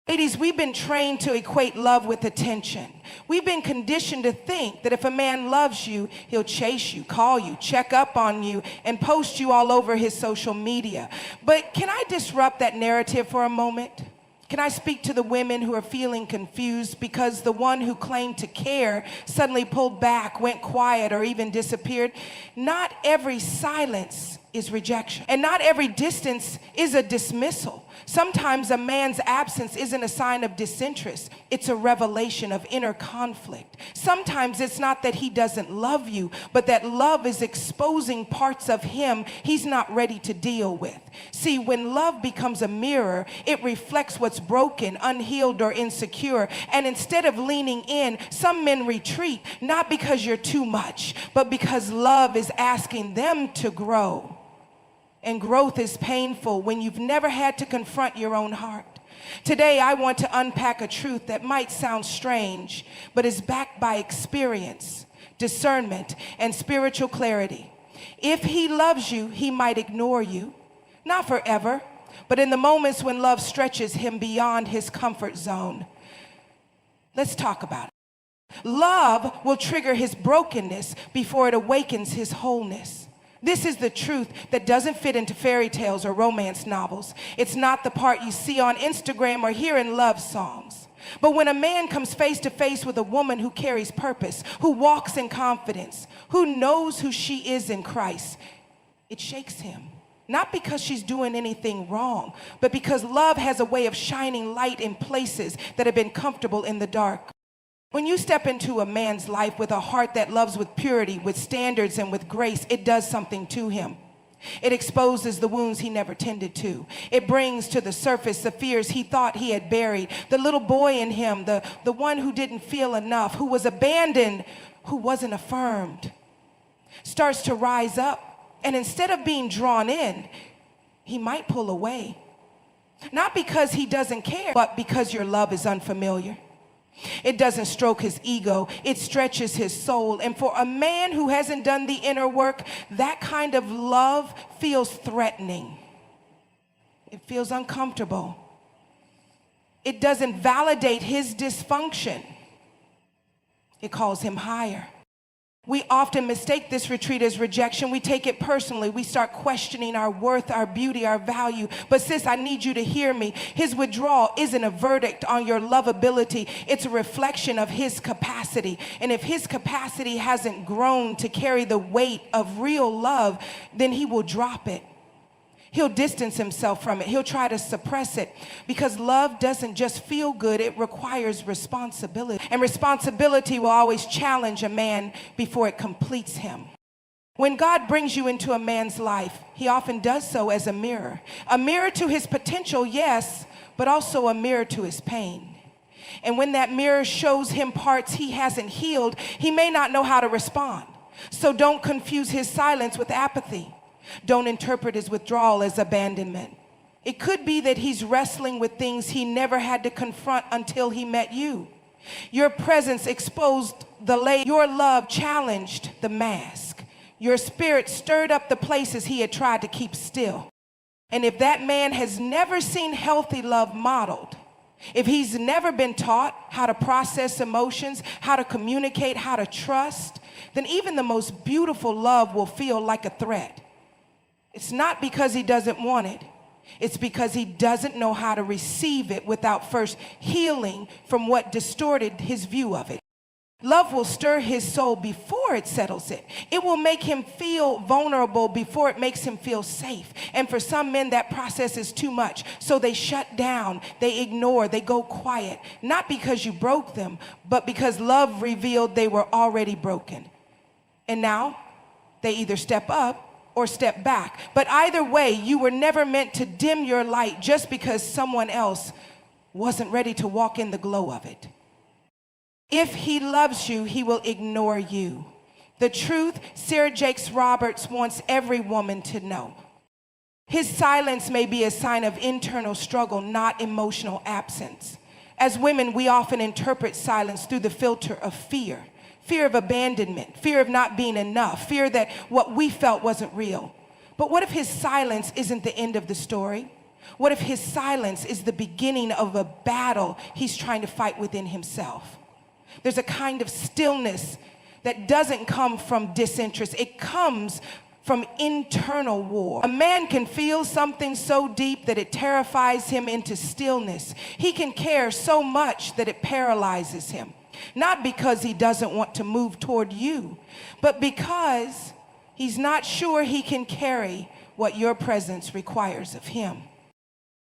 Ladies, we've been trained to equate love with attention. We've been conditioned to think that if a man loves you, he'll chase you, call you, check up on you, and post you all over his social media. But can I disrupt that narrative for a moment? Can I speak to the women who are feeling confused because the one who claimed to care suddenly pulled back, went quiet, or even disappeared? Not every silence is rejection, and not every distance is a dismissal. Sometimes a man's absence isn't a sign of disinterest. It's a revelation of inner conflict. Sometimes it's not that he doesn't love you, but that love is exposing parts of him he's not ready to deal with. See, when love becomes a mirror, it reflects what's broken, unhealed, or insecure. And instead of leaning in, some men retreat, not because you're too much, but because love is asking them to grow. And growth is painful when you've never had to confront your own heart. Today, I want to unpack a truth that might sound strange, but is backed by experience, discernment, and spiritual clarity. If he loves you, he might ignore you, not forever, but in the moments when love stretches him beyond his comfort zone. Let's talk about it. Love will trigger his brokenness before it awakens his wholeness. This is the truth that doesn't fit into fairy tales or romance novels. It's not the part you see on Instagram or hear in love songs. But when a man comes face to face with a woman who carries purpose, who walks in confidence, who knows who she is in Christ, it shakes him. Not because she's doing anything wrong, but because love has a way of shining light in places that have been comfortable in the dark. When you step into a man's life with a heart that loves with purity, with standards, and with grace, it does something to him. It exposes the wounds he never tended to. It brings to the surface the fears he thought he had buried. The little boy in him, the one who didn't feel enough, who was abandoned, who wasn't affirmed, starts to rise up. And instead of being drawn in, he might pull away. Not because he doesn't care, but because your love is unfamiliar. It doesn't stroke his ego, it stretches his soul. And for a man who hasn't done the inner work, that kind of love feels threatening. It feels uncomfortable. It doesn't validate his dysfunction. It calls him higher. We often mistake this retreat as rejection. We take it personally. We start questioning our worth, our beauty, our value. But sis, I need you to hear me. His withdrawal isn't a verdict on your lovability. It's a reflection of his capacity. And if his capacity hasn't grown to carry the weight of real love, then he will drop it. He'll distance himself from it. He'll try to suppress it because love doesn't just feel good. It requires responsibility. And responsibility will always challenge a man before it completes him. When God brings you into a man's life, he often does so as a mirror. A mirror to his potential, yes, but also a mirror to his pain. And when that mirror shows him parts he hasn't healed, he may not know how to respond. So don't confuse his silence with apathy. Don't interpret his withdrawal as abandonment. It could be that he's wrestling with things he never had to confront until he met you. Your presence exposed the layer. Your love challenged the mask. Your spirit stirred up the places he had tried to keep still. And if that man has never seen healthy love modeled, if he's never been taught how to process emotions, how to communicate, how to trust, then even the most beautiful love will feel like a threat. It's not because he doesn't want it. It's because he doesn't know how to receive it without first healing from what distorted his view of it. Love will stir his soul before it settles it. It will make him feel vulnerable before it makes him feel safe. And for some men, that process is too much. So they shut down, they ignore, they go quiet. Not because you broke them, but because love revealed they were already broken. And now they either step up or step back. But either way, you were never meant to dim your light just because someone else wasn't ready to walk in the glow of it. If he loves you, he will ignore you. The truth Sara Jakes Roberts wants every woman to know. His silence may be a sign of internal struggle, not emotional absence. As women, we often interpret silence through the filter of fear. Fear of abandonment, fear of not being enough, fear that what we felt wasn't real. But what if his silence isn't the end of the story? What if his silence is the beginning of a battle he's trying to fight within himself? There's a kind of stillness that doesn't come from disinterest. It comes from internal war. A man can feel something so deep that it terrifies him into stillness. He can care so much that it paralyzes him. Not because he doesn't want to move toward you, but because he's not sure he can carry what your presence requires of him.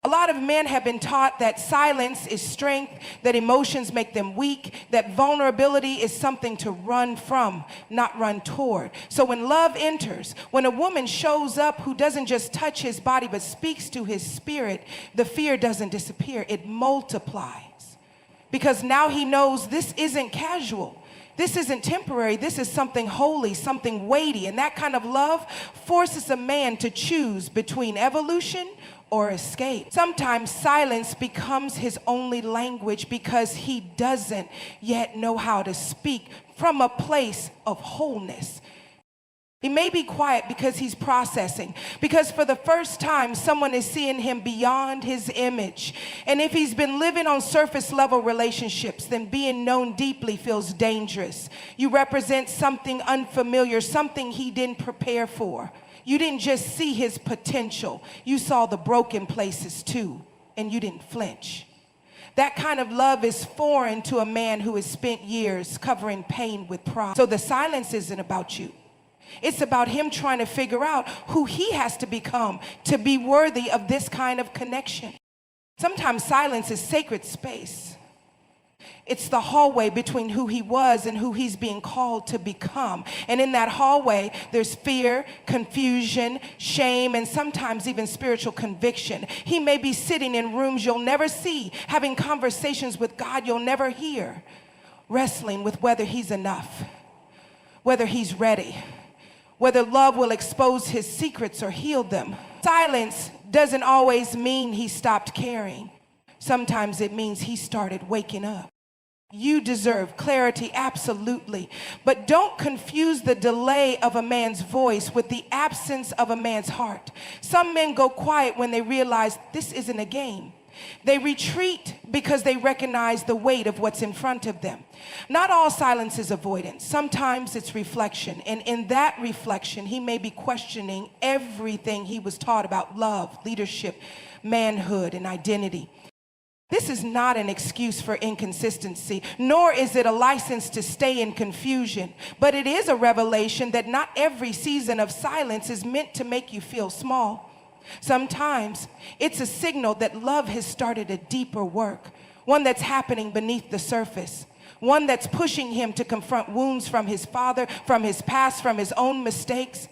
A lot of men have been taught that silence is strength, that emotions make them weak, that vulnerability is something to run from, not run toward. So when love enters, when a woman shows up who doesn't just touch his body but speaks to his spirit, the fear doesn't disappear, it multiplies. Because now he knows this isn't casual. This isn't temporary. This is something holy, something weighty. And that kind of love forces a man to choose between evolution or escape. Sometimes silence becomes his only language because he doesn't yet know how to speak from a place of wholeness. He may be quiet because he's processing, because for the first time, someone is seeing him beyond his image. And if he's been living on surface level relationships, then being known deeply feels dangerous. You represent something unfamiliar, something he didn't prepare for. You didn't just see his potential. You saw the broken places too, and you didn't flinch. That kind of love is foreign to a man who has spent years covering pain with pride. So the silence isn't about you. It's about him trying to figure out who he has to become to be worthy of this kind of connection. Sometimes silence is sacred space. It's the hallway between who he was and who he's being called to become. And in that hallway, there's fear, confusion, shame, and sometimes even spiritual conviction. He may be sitting in rooms you'll never see, having conversations with God you'll never hear, wrestling with whether he's enough, whether he's ready, whether love will expose his secrets or heal them. Silence doesn't always mean he stopped caring. Sometimes it means he started waking up. You deserve clarity, absolutely. But don't confuse the delay of a man's voice with the absence of a man's heart. Some men go quiet when they realize this isn't a game. They retreat because they recognize the weight of what's in front of them. Not all silence is avoidance. Sometimes it's reflection. And in that reflection, he may be questioning everything he was taught about love, leadership, manhood, and identity. This is not an excuse for inconsistency, nor is it a license to stay in confusion, but it is a revelation that not every season of silence is meant to make you feel small. Sometimes it's a signal that love has started a deeper work, one that's happening beneath the surface, one that's pushing him to confront wounds from his father, from his past, from his own mistakes.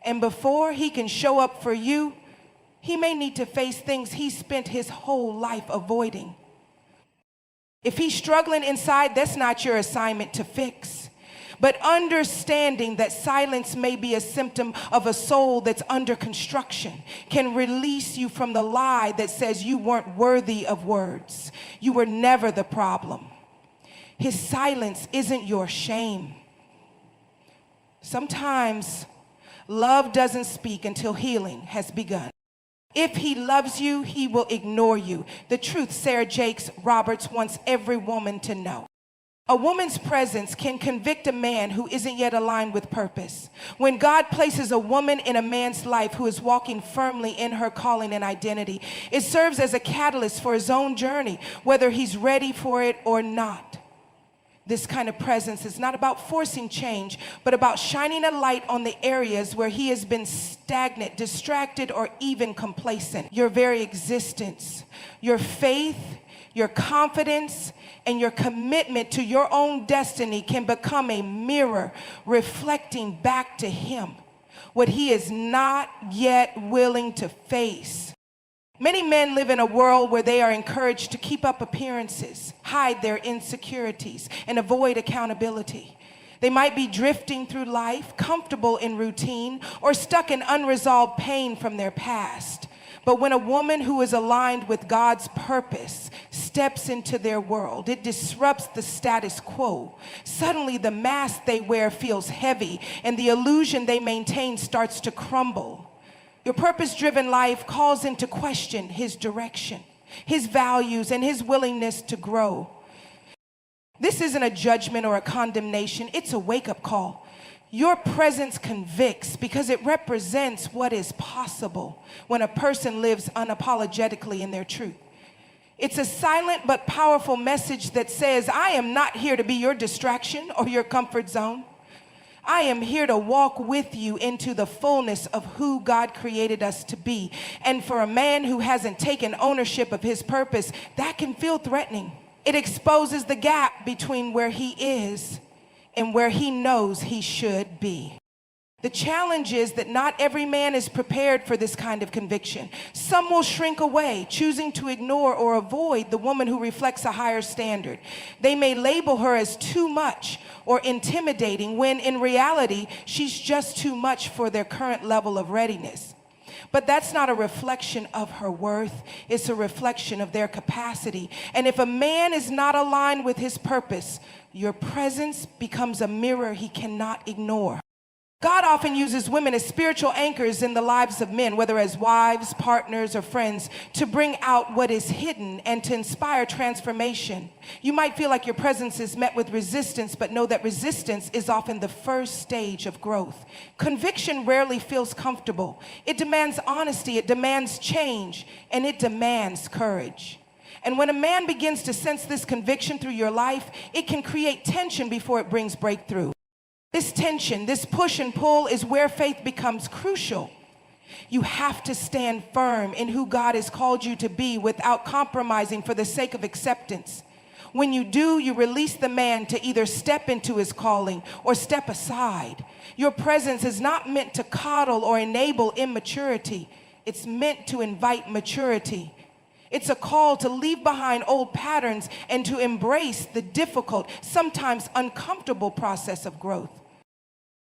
And before he can show up for you, he may need to face things he spent his whole life avoiding. If he's struggling inside, that's not your assignment to fix. But understanding that silence may be a symptom of a soul that's under construction can release you from the lie that says you weren't worthy of words. You were never the problem. His silence isn't your shame. Sometimes love doesn't speak until healing has begun. If he loves you, he will ignore you. The truth Sara Jakes Roberts wants every woman to know. A woman's presence can convict a man who isn't yet aligned with purpose. When God places a woman in a man's life who is walking firmly in her calling and identity, it serves as a catalyst for his own journey, whether he's ready for it or not. This kind of presence is not about forcing change, but about shining a light on the areas where he has been stagnant, distracted, or even complacent. Your very existence, your faith, your confidence, and your commitment to your own destiny can become a mirror reflecting back to him what he is not yet willing to face. Many men live in a world where they are encouraged to keep up appearances, hide their insecurities, and avoid accountability. They might be drifting through life, comfortable in routine, or stuck in unresolved pain from their past. But when a woman who is aligned with God's purpose steps into their world, it disrupts the status quo. Suddenly, the mask they wear feels heavy, and the illusion they maintain starts to crumble. Your purpose-driven life calls into question his direction, his values, and his willingness to grow. This isn't a judgment or a condemnation, it's a wake-up call. Your presence convicts because it represents what is possible when a person lives unapologetically in their truth. It's a silent but powerful message that says, I am not here to be your distraction or your comfort zone. I am here to walk with you into the fullness of who God created us to be. And for a man who hasn't taken ownership of his purpose, that can feel threatening. It exposes the gap between where he is and where he knows he should be. The challenge is that not every man is prepared for this kind of conviction. Some will shrink away, choosing to ignore or avoid the woman who reflects a higher standard. They may label her as too much or intimidating when in reality, she's just too much for their current level of readiness. But that's not a reflection of her worth. It's a reflection of their capacity. And if a man is not aligned with his purpose, your presence becomes a mirror he cannot ignore. God often uses women as spiritual anchors in the lives of men, whether as wives, partners, or friends, to bring out what is hidden and to inspire transformation. You might feel like your presence is met with resistance, but know that resistance is often the first stage of growth. Conviction rarely feels comfortable. It demands honesty, it demands change, and it demands courage. And when a man begins to sense this conviction through your life, it can create tension before it brings breakthrough. This tension, this push and pull is where faith becomes crucial. You have to stand firm in who God has called you to be without compromising for the sake of acceptance. When you do, you release the man to either step into his calling or step aside. Your presence is not meant to coddle or enable immaturity. It's meant to invite maturity. It's a call to leave behind old patterns and to embrace the difficult, sometimes uncomfortable process of growth.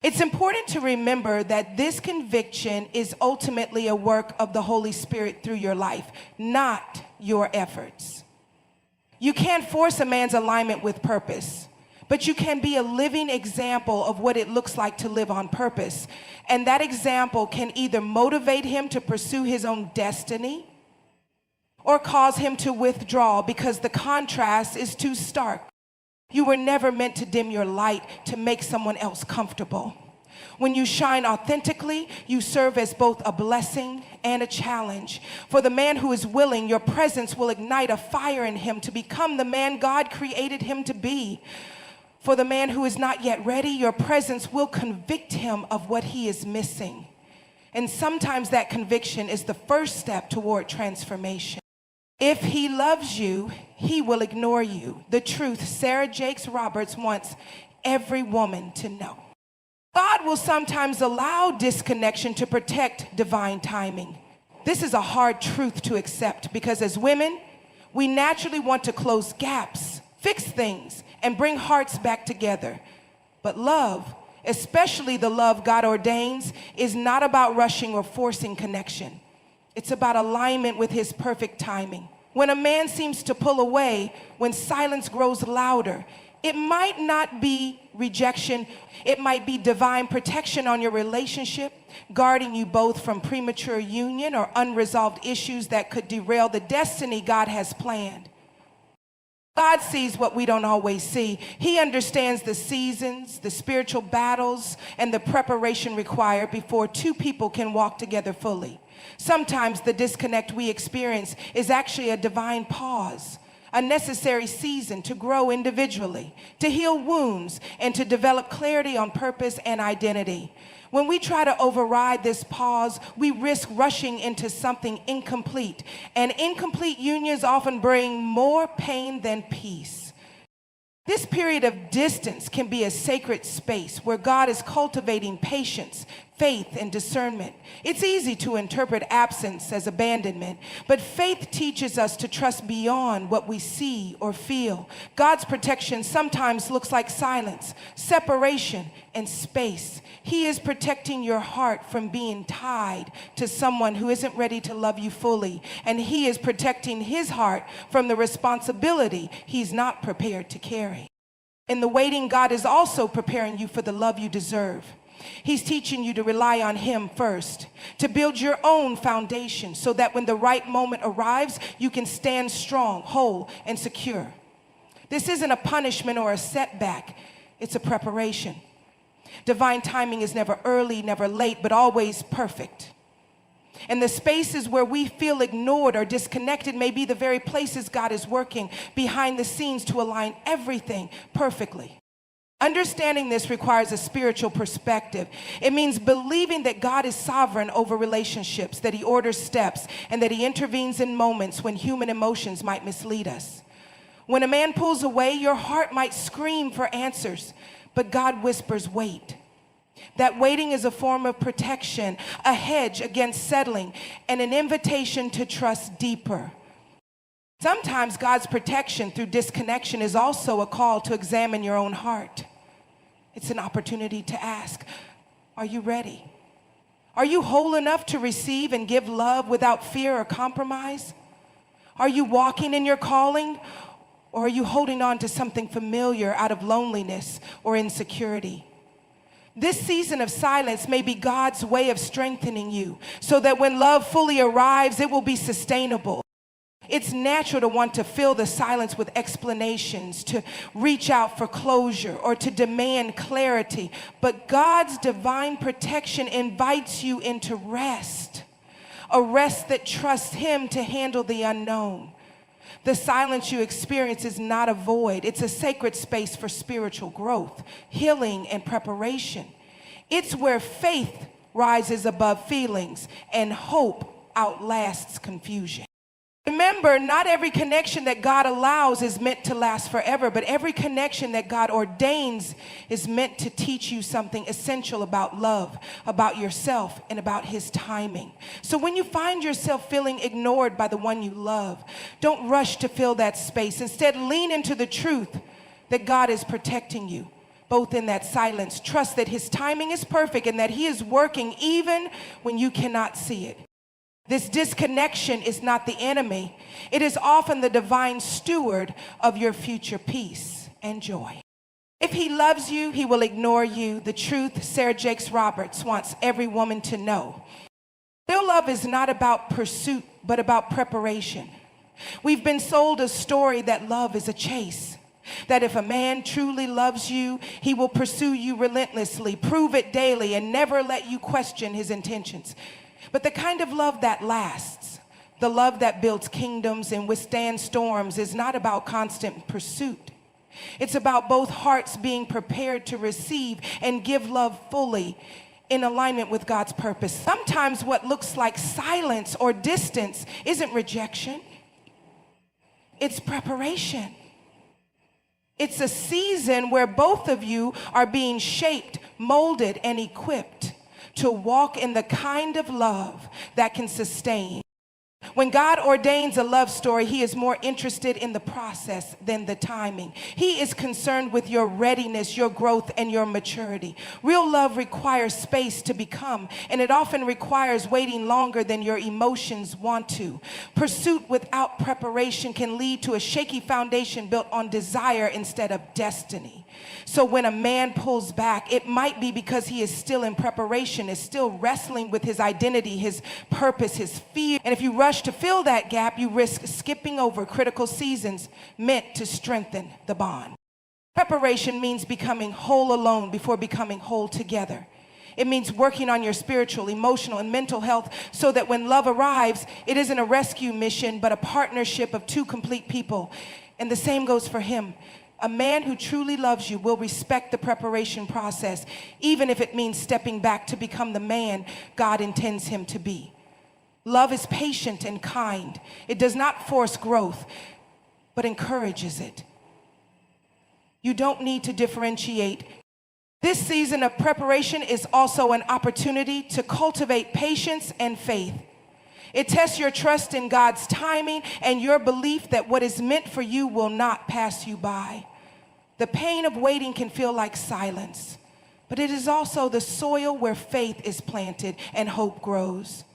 It's important to remember that this conviction is ultimately a work of the Holy Spirit through your life, not your efforts. You can't force a man's alignment with purpose, but you can be a living example of what it looks like to live on purpose. And that example can either motivate him to pursue his own destiny or cause him to withdraw because the contrast is too stark. You were never meant to dim your light to make someone else comfortable. When you shine authentically, you serve as both a blessing and a challenge. For the man who is willing, your presence will ignite a fire in him to become the man God created him to be. For the man who is not yet ready, your presence will convict him of what he is missing. And sometimes that conviction is the first step toward transformation. If he loves you, he will ignore you. The truth Sara Jakes Roberts wants every woman to know. God will sometimes allow disconnection to protect divine timing. This is a hard truth to accept because as women, we naturally want to close gaps, fix things, and bring hearts back together. But love, especially the love God ordains, is not about rushing or forcing connection. It's about alignment with his perfect timing. When a man seems to pull away, when silence grows louder, it might not be rejection. It might be divine protection on your relationship, guarding you both from premature union or unresolved issues that could derail the destiny God has planned. God sees what we don't always see. He understands the seasons, the spiritual battles, and the preparation required before two people can walk together fully. Sometimes the disconnect we experience is actually a divine pause, a necessary season to grow individually, to heal wounds, and to develop clarity on purpose and identity. When we try to override this pause, we risk rushing into something incomplete, and incomplete unions often bring more pain than peace. This period of distance can be a sacred space where God is cultivating patience, faith, and discernment. It's easy to interpret absence as abandonment, but faith teaches us to trust beyond what we see or feel. God's protection sometimes looks like silence, separation, and space. He is protecting your heart from being tied to someone who isn't ready to love you fully, and he is protecting his heart from the responsibility he's not prepared to carry. In the waiting, God is also preparing you for the love you deserve. He's teaching you to rely on him first, to build your own foundation so that when the right moment arrives, you can stand strong, whole, and secure. This isn't a punishment or a setback. It's a preparation. Divine timing is never early, never late, but always perfect. And the spaces where we feel ignored or disconnected may be the very places God is working behind the scenes to align everything perfectly. Understanding this requires a spiritual perspective. It means believing that God is sovereign over relationships, that he orders steps, and that he intervenes in moments when human emotions might mislead us. When a man pulls away, your heart might scream for answers, but God whispers, wait. That waiting is a form of protection, a hedge against settling, and an invitation to trust deeper. Sometimes God's protection through disconnection is also a call to examine your own heart. It's an opportunity to ask, are you ready? Are you whole enough to receive and give love without fear or compromise? Are you walking in your calling, or are you holding on to something familiar out of loneliness or insecurity? This season of silence may be God's way of strengthening you so that when love fully arrives, it will be sustainable. It's natural to want to fill the silence with explanations, to reach out for closure, or to demand clarity. But God's divine protection invites you into rest, a rest that trusts him to handle the unknown. The silence you experience is not a void. It's a sacred space for spiritual growth, healing, and preparation. It's where faith rises above feelings and hope outlasts confusion. Remember, not every connection that God allows is meant to last forever, but every connection that God ordains is meant to teach you something essential about love, about yourself, and about his timing. So when you find yourself feeling ignored by the one you love, don't rush to fill that space. Instead, lean into the truth that God is protecting you, both in that silence. Trust that his timing is perfect and that he is working even when you cannot see it. This disconnection is not the enemy. It is often the divine steward of your future peace and joy. If he loves you, he will ignore you. The truth, Sara Jakes Roberts wants every woman to know. Real love is not about pursuit, but about preparation. We've been sold a story that love is a chase, that if a man truly loves you, he will pursue you relentlessly, prove it daily, and never let you question his intentions. But the kind of love that lasts, the love that builds kingdoms and withstands storms, is not about constant pursuit. It's about both hearts being prepared to receive and give love fully in alignment with God's purpose. Sometimes what looks like silence or distance isn't rejection. It's preparation. It's a season where both of you are being shaped, molded, and equipped to walk in the kind of love that can sustain. When God ordains a love story, he is more interested in the process than the timing. He is concerned with your readiness, your growth, and your maturity. Real love requires space to become, and it often requires waiting longer than your emotions want to. Pursuit without preparation can lead to a shaky foundation built on desire instead of destiny. So when a man pulls back, it might be because he is still in preparation, is still wrestling with his identity, his purpose, his fear. And if you rush to fill that gap, you risk skipping over critical seasons meant to strengthen the bond. Preparation means becoming whole alone before becoming whole together. It means working on your spiritual, emotional, and mental health so that when love arrives, it isn't a rescue mission, but a partnership of two complete people. And the same goes for him. A man who truly loves you will respect the preparation process, even if it means stepping back to become the man God intends him to be. Love is patient and kind. It does not force growth, but encourages it. You don't need to differentiate. This season of preparation is also an opportunity to cultivate patience and faith. It tests your trust in God's timing and your belief that what is meant for you will not pass you by. The pain of waiting can feel like silence, but it is also the soil where faith is planted and hope grows.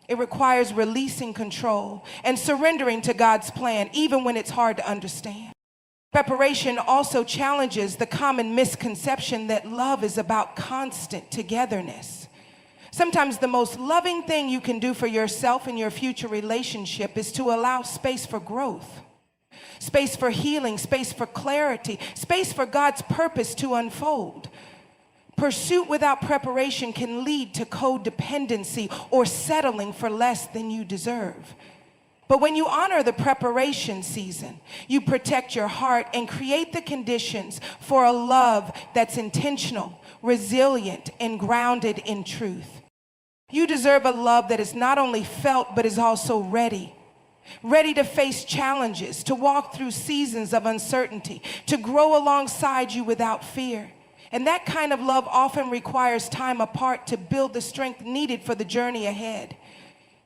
It requires releasing control and surrendering to God's plan, even when it's hard to understand. Preparation also challenges the common misconception that love is about constant togetherness. Sometimes the most loving thing you can do for yourself and your future relationship is to allow space for growth, space for healing, space for clarity, space for God's purpose to unfold. Pursuit without preparation can lead to codependency or settling for less than you deserve. But when you honor the preparation season, you protect your heart and create the conditions for a love that's intentional, resilient, and grounded in truth. You deserve a love that is not only felt, but is also ready to face challenges, to walk through seasons of uncertainty, to grow alongside you without fear. And that kind of love often requires time apart to build the strength needed for the journey ahead.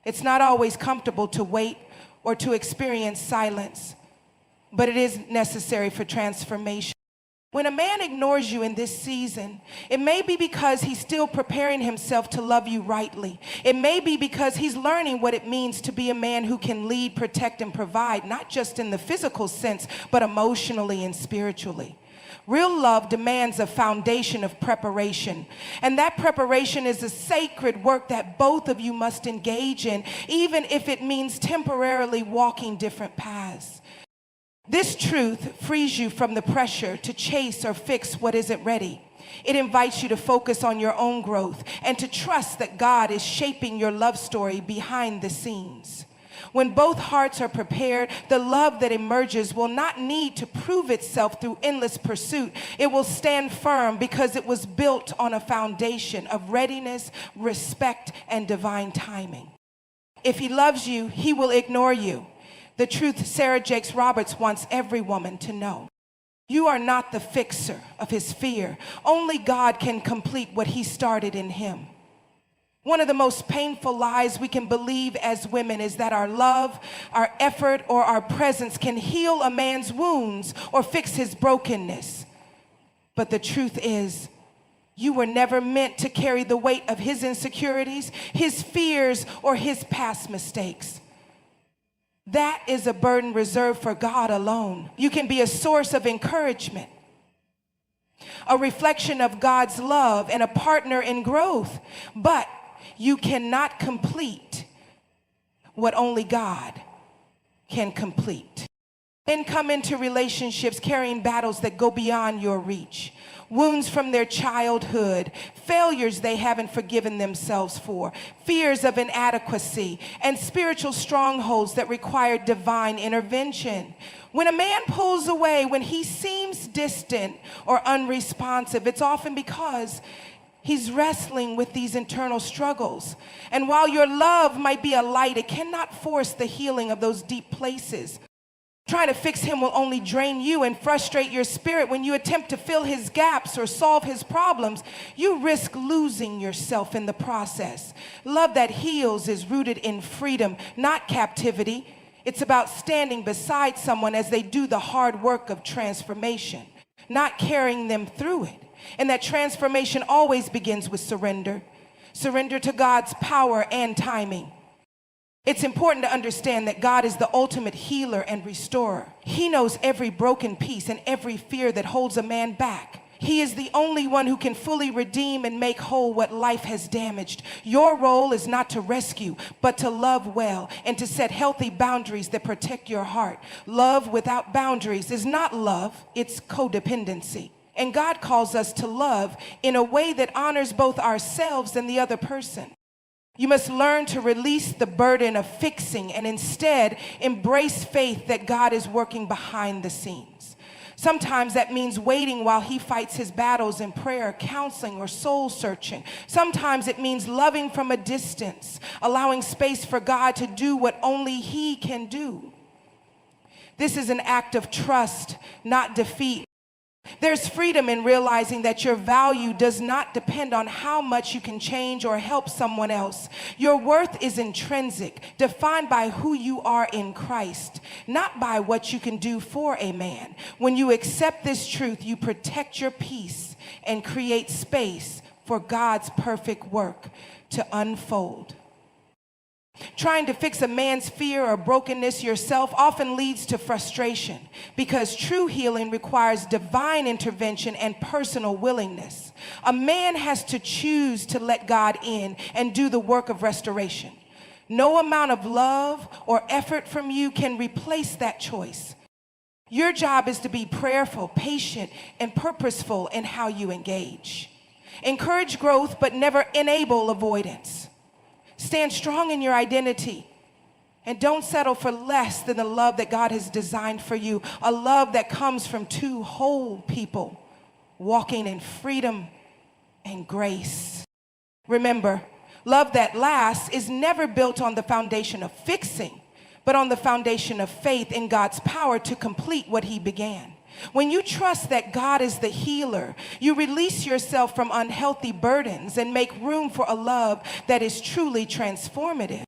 It's not always comfortable to wait or to experience silence, but it is necessary for transformation. When a man ignores you in this season, it may be because he's still preparing himself to love you rightly. It may be because he's learning what it means to be a man who can lead, protect, and provide, not just in the physical sense, but emotionally and spiritually. Real love demands a foundation of preparation, and that preparation is a sacred work that both of you must engage in, even if it means temporarily walking different paths. This truth frees you from the pressure to chase or fix what isn't ready. It invites you to focus on your own growth and to trust that God is shaping your love story behind the scenes. When both hearts are prepared, the love that emerges will not need to prove itself through endless pursuit. It will stand firm because it was built on a foundation of readiness, respect, and divine timing. If he loves you, he will ignore you. The truth Sara Jakes Roberts wants every woman to know. You are not the fixer of his fear. Only God can complete what he started in him. One of the most painful lies we can believe as women is that our love, our effort, or our presence can heal a man's wounds or fix his brokenness. But the truth is, you were never meant to carry the weight of his insecurities, his fears, or his past mistakes. That is a burden reserved for God alone. You can be a source of encouragement, a reflection of God's love, and a partner in growth, but you cannot complete what only God can complete. Men come into relationships carrying battles that go beyond your reach. Wounds from their childhood, failures they haven't forgiven themselves for, fears of inadequacy, and spiritual strongholds that require divine intervention. When a man pulls away, when he seems distant or unresponsive, it's often because he's wrestling with these internal struggles. And while your love might be a light, it cannot force the healing of those deep places. Trying to fix him will only drain you and frustrate your spirit. When you attempt to fill his gaps or solve his problems, you risk losing yourself in the process. Love that heals is rooted in freedom, not captivity. It's about standing beside someone as they do the hard work of transformation, not carrying them through it. And that transformation always begins with surrender. Surrender to God's power and timing. It's important to understand that God is the ultimate healer and restorer. He knows every broken piece and every fear that holds a man back. He is the only one who can fully redeem and make whole what life has damaged. Your role is not to rescue, but to love well and to set healthy boundaries that protect your heart. Love without boundaries is not love, it's codependency. And God calls us to love in a way that honors both ourselves and the other person. You must learn to release the burden of fixing and instead embrace faith that God is working behind the scenes. Sometimes that means waiting while he fights his battles in prayer, counseling, or soul searching. Sometimes it means loving from a distance, allowing space for God to do what only he can do. This is an act of trust, not defeat. There's freedom in realizing that your value does not depend on how much you can change or help someone else. Your worth is intrinsic, defined by who you are in Christ, not by what you can do for a man. When you accept this truth, you protect your peace and create space for God's perfect work to unfold. Trying to fix a man's fear or brokenness yourself often leads to frustration because true healing requires divine intervention and personal willingness. A man has to choose to let God in and do the work of restoration. No amount of love or effort from you can replace that choice. Your job is to be prayerful, patient, and purposeful in how you engage. Encourage growth, but never enable avoidance. Stand strong in your identity and don't settle for less than the love that God has designed for you, a love that comes from two whole people walking in freedom and grace. Remember, love that lasts is never built on the foundation of fixing, but on the foundation of faith in God's power to complete what He began. When you trust that God is the healer, you release yourself from unhealthy burdens and make room for a love that is truly transformative.